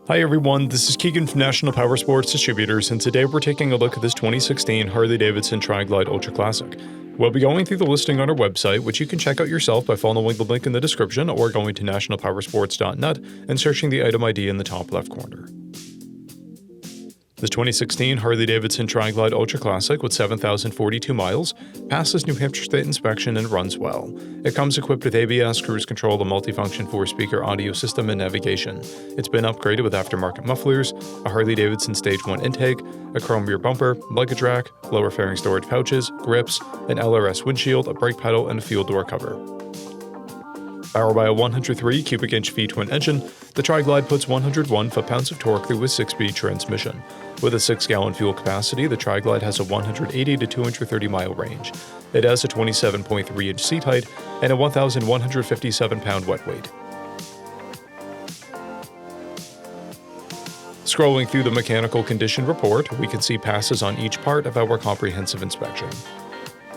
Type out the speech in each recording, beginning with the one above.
Hi everyone, this is Keegan from National Powersports Distributors, and today we're taking a look at this 2016 Harley-Davidson TRIGLIDE Ultra Classic. We'll be going through the listing on our website, which you can check out yourself by following the link in the description or going to nationalpowersports.net and searching the item ID in the top left corner. The 2016 Harley-Davidson TRIGLIDE Ultra Classic with 7,042 miles passes New Hampshire State inspection and runs well. It comes equipped with ABS, cruise control, a multifunction 4-speaker audio system, and navigation. It's been upgraded with aftermarket mufflers, a Harley-Davidson Stage 1 intake, a chrome rear bumper, luggage rack, lower fairing storage pouches, grips, an LRS windshield, a brake pedal, and a fuel door cover. Powered by a 103 cubic inch V-twin engine, the TRIGLIDE puts 101 foot-pounds of torque through a 6-speed transmission. With a 6-gallon fuel capacity, the TRIGLIDE has a 180 to 230 mile range. It has a 27.3 inch seat height and a 1,157 pound wet weight. Scrolling through the mechanical condition report, we can see passes on each part of our comprehensive inspection.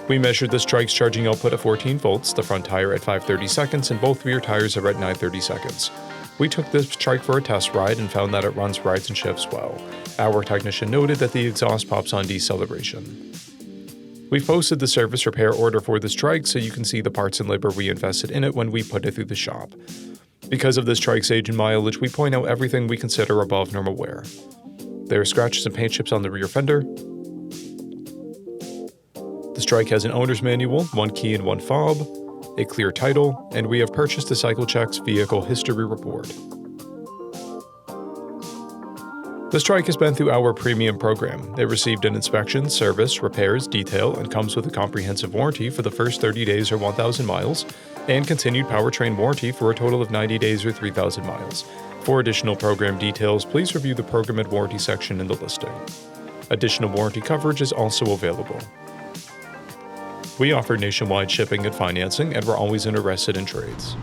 We measured this trike's charging output at 14 volts, the front tire at 530 seconds, and both rear tires are at 930 seconds. We took this trike for a test ride and found that it runs, rides, and shifts well. Our technician noted that the exhaust pops on deceleration. We've posted the service repair order for this trike so you can see the parts and labor we invested in it when we put it through the shop. Because of this trike's age and mileage, we point out everything we consider above normal wear. There are scratches and paint chips on the rear fender. This trike has an owner's manual, 1 key and 1 fob, a clear title, and we have purchased the CycleCheck's vehicle history report. This trike has been through our premium program. It received an inspection, service, repairs, detail, and comes with a comprehensive warranty for the first 30 days or 1,000 miles, and continued powertrain warranty for a total of 90 days or 3,000 miles. For additional program details, please review the program and warranty section in the listing. Additional warranty coverage is also available. We offer nationwide shipping and financing, and we're always interested in trades.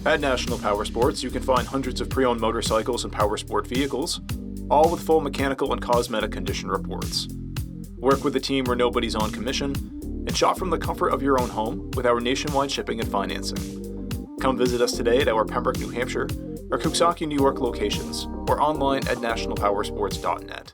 At National Powersports, you can find hundreds of pre-owned motorcycles and powersport vehicles, all with full mechanical and cosmetic condition reports. Work with a team where nobody's on commission, and shop from the comfort of your own home with our nationwide shipping and financing. Come visit us today at our Pembroke, New Hampshire, or Coxsackie, New York locations, or online at nationalpowersports.net.